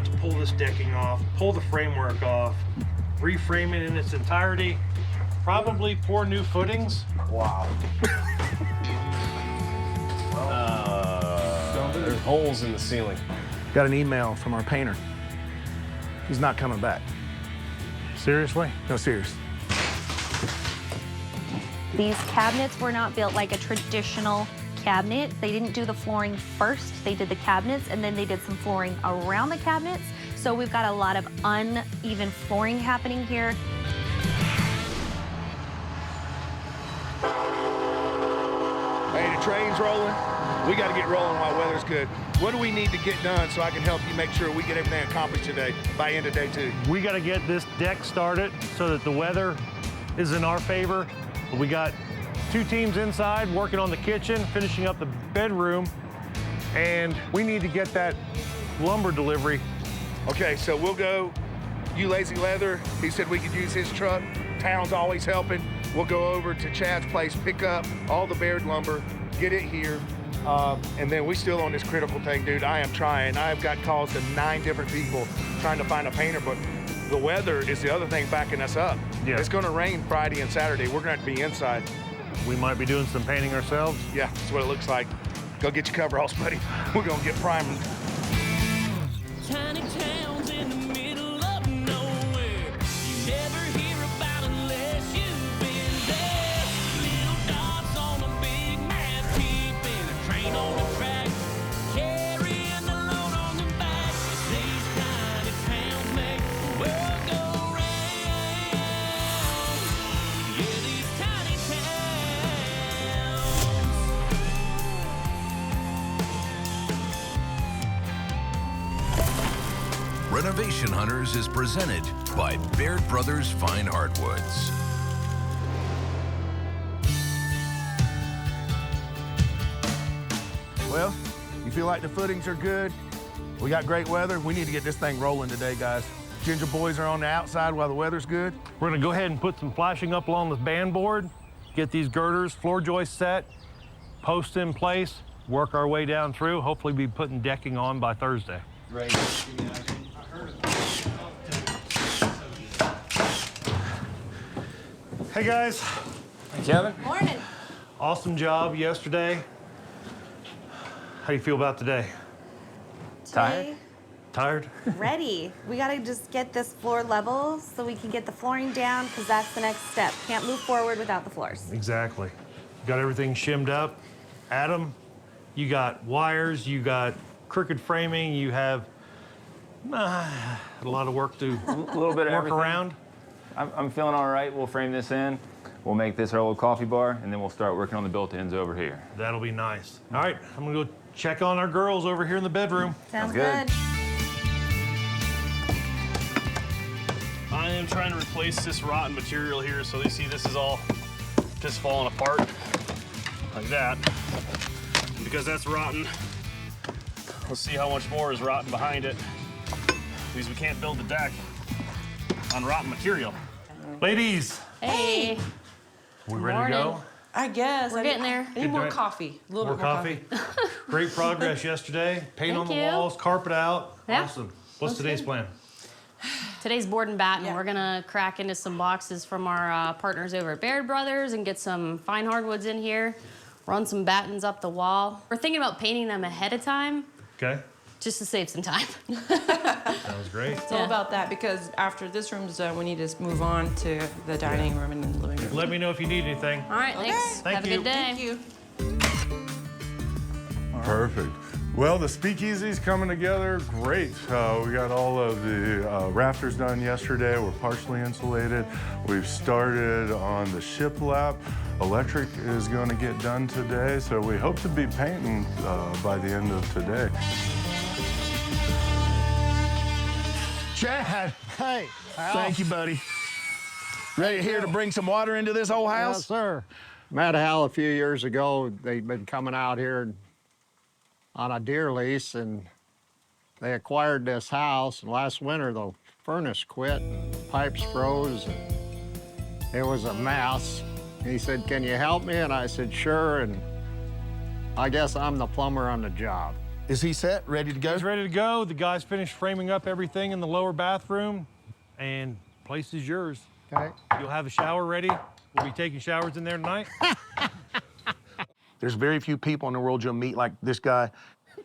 to pull this decking off, pull the framework off, reframe it in its entirety, probably pour new footings. Wow. There's holes in the ceiling. Got an email from our painter. He's not coming back. Seriously? No, serious. These cabinets were not built like a traditional cabinet. They didn't do the flooring first. They did the cabinets, and then they did some flooring around the cabinets. So we've got a lot of uneven flooring happening here. Hey, the train's rolling. We got to get rolling while weather's good. What do we need to get done so I can help you make sure we get everything accomplished today by end of day 2? We got to get this deck started so that the weather is in our favor. We got 2 teams inside working on the kitchen, finishing up the bedroom, and we need to get that lumber delivery. Okay, so we'll go. You Lazy Leather, he said we could use his truck. Town's always helping. We'll go over to Chad's place, pick up all the bared lumber, get it here. And then we still on this critical thing, dude. I am trying. I've got calls to 9 different people trying to find a painter, but the weather is the other thing backing us up. Yeah. It's gonna rain Friday and Saturday. We're gonna have to be inside. We might be doing some painting ourselves. Yeah, that's what it looks like. Go get your coveralls, buddy. We're gonna get primed. Tiny towns in the middle of nowhere. You never hear about unless you've been there. Little dots on a big map, keeping a train on the track, carrying the load on the back. These tiny towns make the world go round. Yeah, these tiny towns. Renovation Hunters is presented by Baird Brothers Fine Hardwoods. Well, you feel like the footings are good? We got great weather. We need to get this thing rolling today, guys. Ginger boys are on the outside while the weather's good. We're gonna go ahead and put some flashing up along the band board, get these girders, floor joists set, posts in place, work our way down through, hopefully be putting decking on by Thursday. Hey guys, Kevin? Morning. awesome job yesterday. How do you feel about today? Tired? Tired? Ready. We gotta just get this floor level so we can get the flooring down, because that's the next step. Can't move forward without the floors. Exactly. Got everything shimmed up. Adam, you got wires, you got crooked framing, you have a lot of work to A little bit of work everything. around. I'm feeling all right. We'll frame this in. We'll make this our little coffee bar, and then we'll start working on the built-ins over here. That'll be nice. All right, I'm gonna go check on our girls over here in the bedroom. Sounds good. good. I am trying to replace this rotten material here, so you see this is all just falling apart like that. And because that's rotten, let's see how much more is rotten behind it, because we can't build the deck on rotten material. Ladies, Hey, we ready to go? I guess. We're getting there. I need more Good. coffee. A little More bit more coffee? Great progress yesterday. Paint on Thank the you. walls, carpet out. Yeah. Awesome. What's today's plan? Today's board and batten. Yeah. We're gonna crack into some boxes from our partners over at Baird Brothers and get some fine hardwoods in here. Run some battens up the wall. We're thinking about painting them ahead of time, Okay, just to save some time. that was great. It's all about that, because after this room's done, we need to move on to the dining room and then the living room. Let me know if you need anything. All right, thanks. Thank Have a you. good day. Thank you. Perfect. Well, the speakeasy's coming together great. We got all of the rafters done yesterday. We're partially insulated. We've started on the shiplap. Electric is going to get done today, so we hope to be painting by the end of today. Chad, hey, thank you, buddy. Ready here to bring some water into this old house? Yes, sir. Met Hal a few years ago. They'd been coming out here on a deer lease, and they acquired this house. And last winter, the furnace quit, and pipes froze, and it was a mess. He said, "Can you help me?" And I said, "Sure." And I guess I'm the plumber on the job. Is he set, ready to go? He's ready to go. The guys finished framing up everything in the lower bathroom, and place is yours. Okay. You'll have a shower ready. We'll be taking showers in there tonight. There's very few people in the world you'll meet like this guy.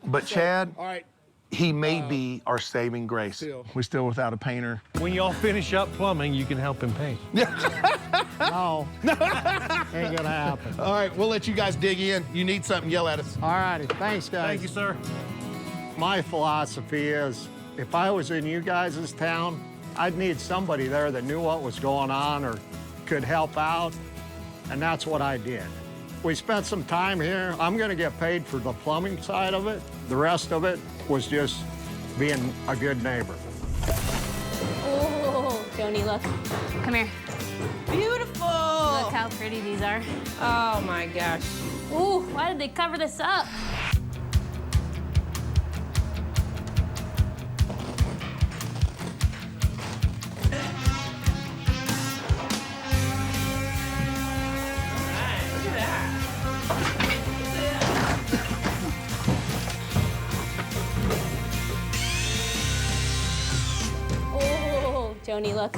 But Chad, All right. he may be our saving grace. We're still without a painter. When y'all finish up plumbing, you can help him paint. No, ain't gonna happen. All right, we'll let you guys dig in. You need something, yell at us. All righty, thanks, guys. Thank you, sir. My philosophy is, if I was in you guys' town, I'd need somebody there that knew what was going on or could help out, and that's what I did. We spent some time here. I'm gonna get paid for the plumbing side of it. The rest of it was just being a good neighbor. Oh, Joni, look. Come here. Beautiful. Look how pretty these are. Oh my gosh. Ooh, why did they cover this up? Oh, Joni, look.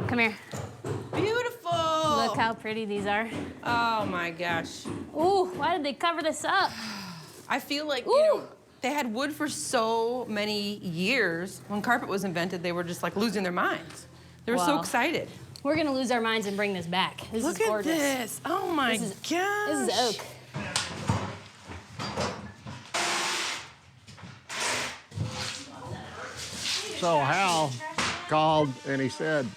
Come here. Beautiful. Look how pretty these are. Oh my gosh. Ooh, why did they cover this up? I feel like, you know, they had wood for so many years. When carpet was invented, they were just like losing their minds. They were so Wow. excited. We're gonna lose our minds and bring this back. This Look is gorgeous. at this. Oh my This is- gosh. This is oak. So Hal called and he said,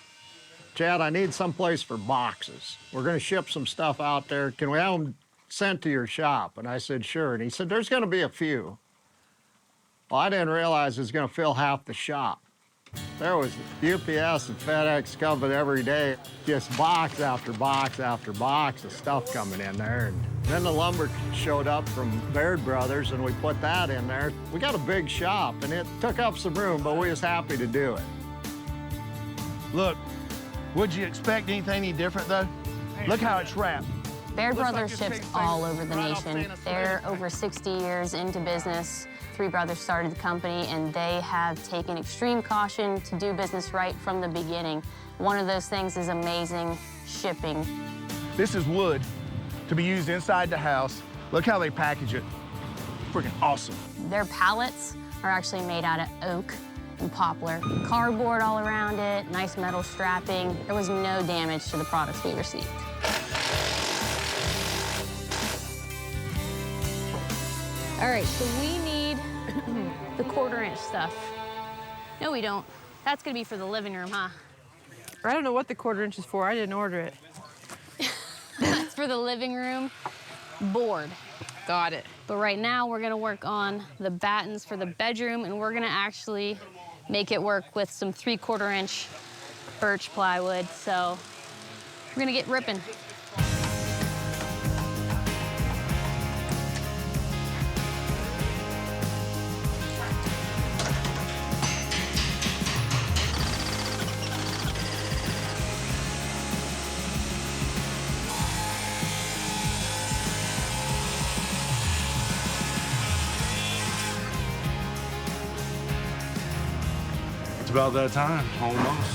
Chad, I need someplace for boxes. We're gonna ship some stuff out there. Can we have them sent to your shop? And I said, sure. And he said, there's gonna be a few. Well, I didn't realize it was gonna fill half the shop. There was UPS and FedEx coming every day, just box after box after box of stuff coming in there. And then the lumber showed up from Baird Brothers and we put that in there. We got a big shop and it took up some room, but we was happy to do it. Look, would you expect anything any different though? Look how it's wrapped. Baird Looks like Brothers it's ships taking all place over the right off nation. Santa Fe. They're over 60 years into business. Three brothers started the company, and they have taken extreme caution to do business right from the beginning. One of those things is amazing shipping. This is wood to be used inside the house. Look how they package it. Freaking awesome. Their pallets are actually made out of oak and poplar. Cardboard all around it, nice metal strapping. There was no damage to the products we received. All right, so we need the 1/4-inch stuff. No, we don't. That's gonna be for the living room, huh? I don't know what the 1/4 inch is for. I didn't order it. That's for the living room board. Got it. But right now, we're gonna work on the battens for the bedroom, and we're gonna actually make it work with some 3/4-inch birch plywood. So we're gonna get ripping. It's about that time, almost.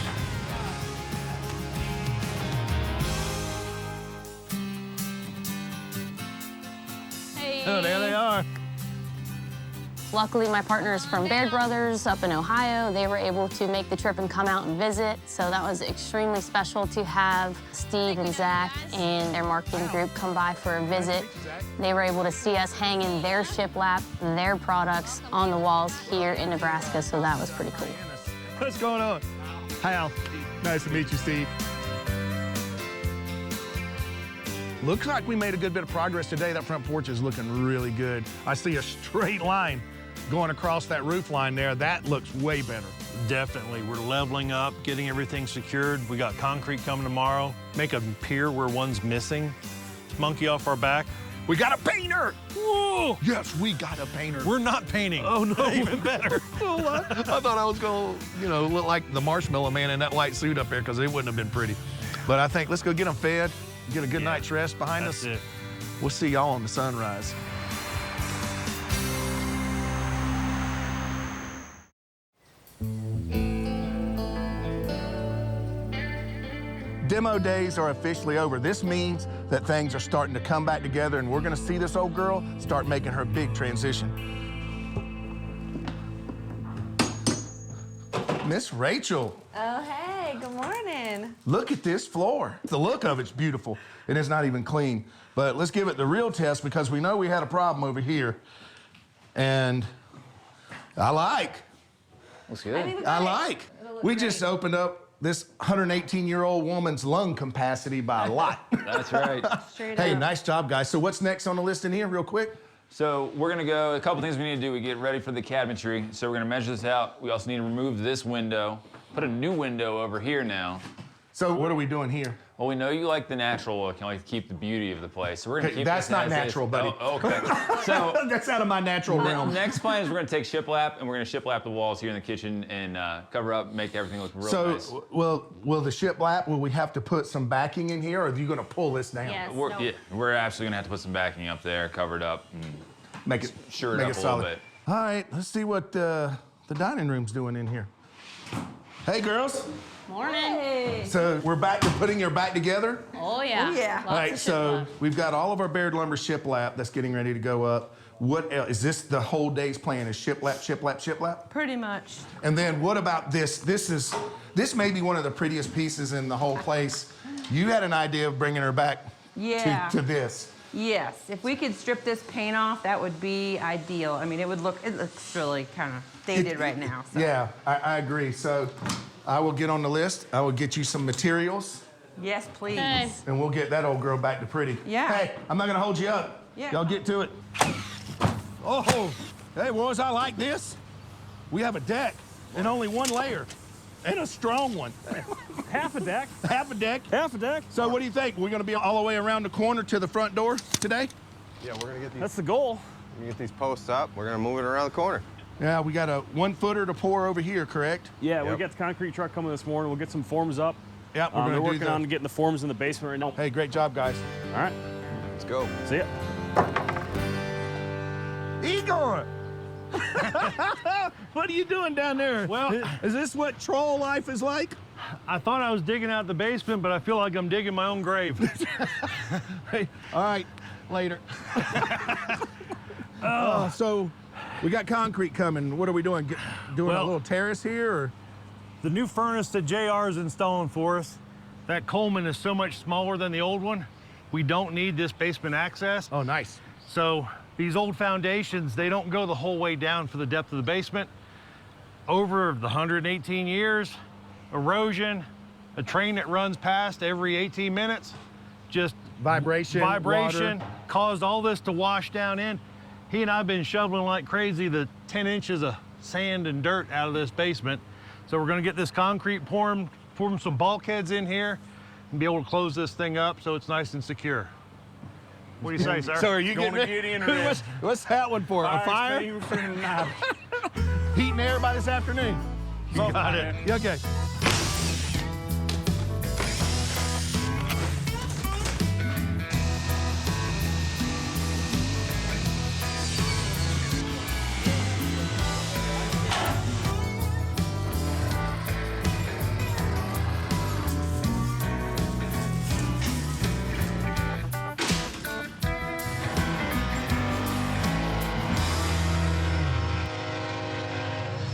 Hey. Oh, there they are. Luckily, my partners from Baird Brothers up in Ohio, they were able to make the trip and come out and visit. So that was extremely special to have Steve and Zach and their marketing group come by for a visit. They were able to see us hanging their shiplap, their products on the walls here in Nebraska. So that was pretty cool. What's going on? Hal, nice to meet you, Steve. Looks like we made a good bit of progress today. That front porch is looking really good. I see a straight line going across that roof line there. That looks way better. Definitely. We're leveling up, getting everything secured. We got concrete coming tomorrow. Make a pier where one's missing. Monkey off our back. We got a painter! Whoa! Yes, we got a painter. We're not painting. Oh, no. Even better. I thought I was going to, look like the Marshmallow Man in that white suit up there because it wouldn't have been pretty. But I think let's go get them fed, get a good night's rest behind us. That's it. We'll see y'all on the sunrise. demo days are officially over. This means that things are starting to come back together, and we're gonna see this old girl start making her big transition. Miss Rachel, Oh, hey, good morning. look at this floor. The look of it's beautiful, and it's not even clean. But let's give it the real test because we know we had a problem over here. And I like. Looks good. I like. We just opened up this 118-year-old woman's lung capacity by a lot. That's right. Hey, nice job, guys. So what's next on the list in here, real quick? So we're gonna go, a couple things we need to do. We get ready for the cabinetry. So we're gonna measure this out. We also need to remove this window, put a new window over here now. So what are we doing here? Well, we know you like the natural look. You like to keep the beauty of the place. So we're gonna keep that's this not as natural, is. buddy. Oh, okay. So that's out of my natural realm. Next plan is we're gonna take shiplap and we're gonna shiplap the walls here in the kitchen and cover up, make everything look real nice. So, will the shiplap, will we have to put some backing in here, or are you gonna pull this down? Yes, We're absolutely gonna have to put some backing up there, covered up, and Make it sure it make up it a solid. little bit. All right, let's see what the dining room's doing in here. Hey, girls. Morning. So we're back to putting your back together? Oh, yeah. All right, so we've got all of our Baird Lumber shiplap that's getting ready to go up. What else? Is this the whole day's plan? Is shiplap, shiplap, shiplap? Pretty much. And then what about this? This may be one of the prettiest pieces in the whole place. You had an idea of bringing her back Yeah. to this. Yes, if we could strip this paint off, that would be ideal. I mean, it looks really kind of dated right now. So. Yeah, I agree. So I will get on the list. I will get you some materials. Yes, please. Okay. And we'll get that old girl back to pretty. Yeah. Hey, I'm not gonna hold you up. Yeah. Y'all get to it. Oh, hey, boys, I like this. We have a deck and only one layer. And a strong one. Half a deck. Half a deck. Half a deck. So what do you think? We're gonna be all the way around the corner to the front door today? Yeah, we're gonna get these. That's the goal. We're gonna get these posts up. We're gonna move it around the corner. Yeah, we got a 1 footer to pour over here, correct? Yeah, we got the concrete truck coming this morning. We'll get some forms up. Yeah, we're they're gonna working on getting the forms in the basement right now. Hey, great job, guys. All right. Let's go. See ya. Igor! What are you doing down there? Well, is this what troll life is like? I thought I was digging out the basement, but I feel like I'm digging my own grave. Hey, all right, later. So we got concrete coming. What are we doing? Doing a little terrace here, or? The new furnace that JR is installing for us, that Coleman is so much smaller than the old one. We don't need this basement access. Oh, nice. So these old foundations, they don't go the whole way down for the depth of the basement. Over the 118 years, erosion, a train that runs past every 18 minutes, just vibration water. caused all this to wash down in. He and I have been shoveling like crazy the 10 inches of sand and dirt out of this basement. So we're gonna get this concrete form some bulkheads in here and be able to close this thing up so it's nice and secure. What do you say, sir? So are you going getting to get in or what's that one for? A fire? Heating air by this afternoon. You got it. Yeah, okay.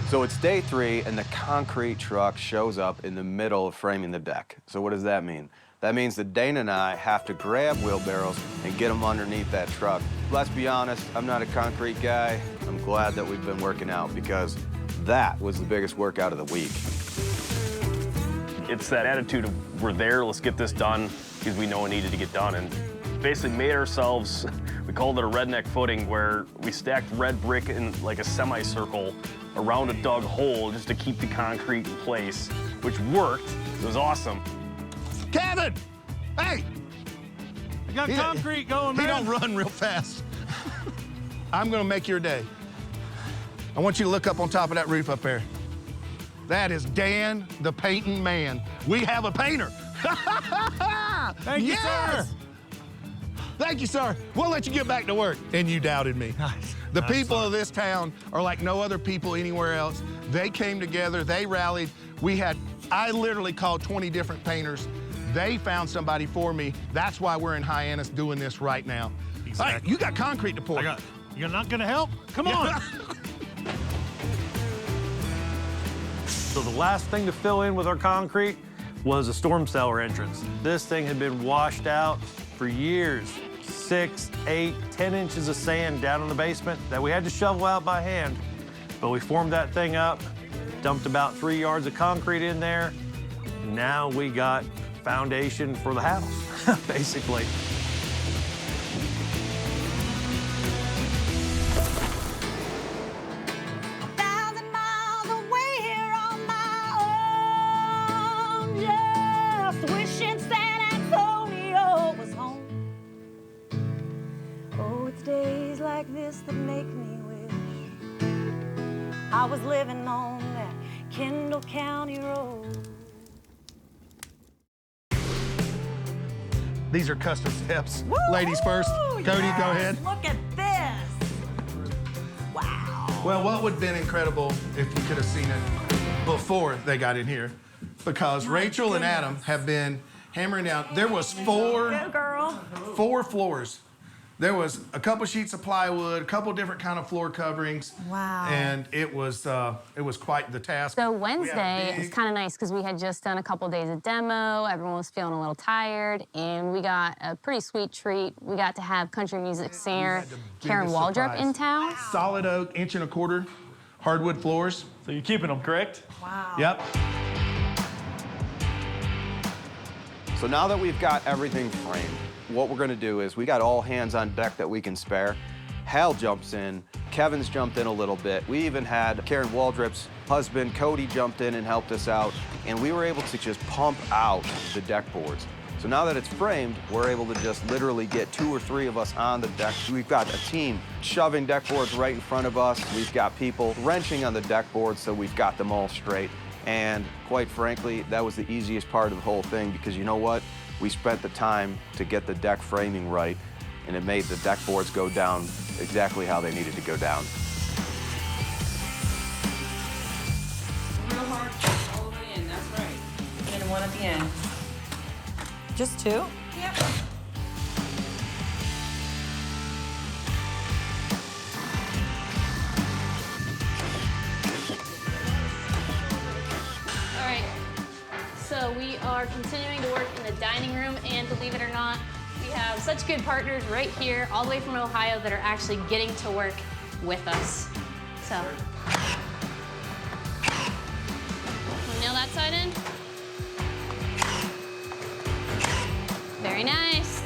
So it's day 3, and the concrete truck shows up in the middle of framing the deck. So what does that mean? That means that Dana and I have to grab wheelbarrows and get them underneath that truck. Let's be honest, I'm not a concrete guy. I'm glad that we've been working out because that was the biggest workout of the week. It's that attitude of we're there, let's get this done because we know it needed to get done. And basically made ourselves, we called it a redneck footing, where we stacked red brick in like a semicircle around a dug hole just to keep the concrete in place, which worked. It was awesome. Kevin! Hey! I got concrete going, man. He don't run real fast. I'm gonna make your day. I want you to look up on top of that roof up there. That is Dan, the painting man. We have a painter. Thank you, sir. Thank you, sir. We'll let you get back to work. And you doubted me. The people of this town are like no other people anywhere else. They came together, they rallied. I literally called 20 different painters. They found somebody for me. That's why we're in Hyannis doing this right now. Exactly. All right, you got concrete to pour. You're not gonna help? Come on. So the last thing to fill in with our concrete was a storm cellar entrance. This thing had been washed out for years. 6, 8, 10 inches of sand down in the basement that we had to shovel out by hand. But we formed that thing up, dumped about 3 yards of concrete in there. Now we got foundation for the house, basically. Days like this that make me wish I was living on that Kendall County road. These are custom steps. Ladies first. Cody, go ahead. Look at this. Wow. Well, what would have been incredible if you could have seen it before they got in here, because Rachel and Adam have been hammering down. There was four floors. There was a couple sheets of plywood, a couple different kind of floor coverings. Wow. And it was quite the task. So Wednesday, it was kind of nice because we had just done a couple days of demo. Everyone was feeling a little tired, and we got a pretty sweet treat. We got to have country music singer Karen Waldrop in town. Solid oak, 1.25 inch hardwood floors. So you're keeping them, correct? Wow. Yep. So now that we've got everything framed, what we're gonna do is we got all hands on deck that we can spare. Hal jumps in, Kevin's jumped in a little bit. We even had Karen Waldrop's husband, Cody, jumped in and helped us out, and we were able to just pump out the deck boards. So now that it's framed, we're able to just literally get 2 or 3 of us on the deck. We've got a team shoving deck boards right in front of us. We've got people wrenching on the deck boards, so we've got them all straight. And quite frankly, that was the easiest part of the whole thing, because you know what? We spent the time to get the deck framing right, and it made the deck boards go down exactly how they needed to go down. Real hard all the way in, that's right. And one at the end. Just 2? Yep. All right, so we are continuing to work in the dining room, and believe it or not, we have such good partners right here, all the way from Ohio, that are actually getting to work with us. So, we'll nail that side in. Very nice.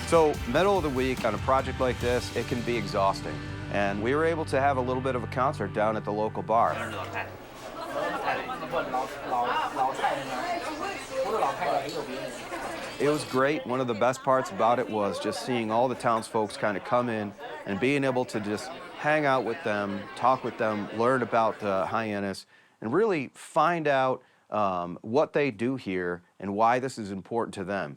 So middle of the week on a project like this, it can be exhausting. And we were able to have a little bit of a concert down at the local bar. It was great. One of the best parts about it was just seeing all the townsfolk kind of come in and being able to just hang out with them, talk with them, learn about Hyannis, and really find out what they do here and why this is important to them.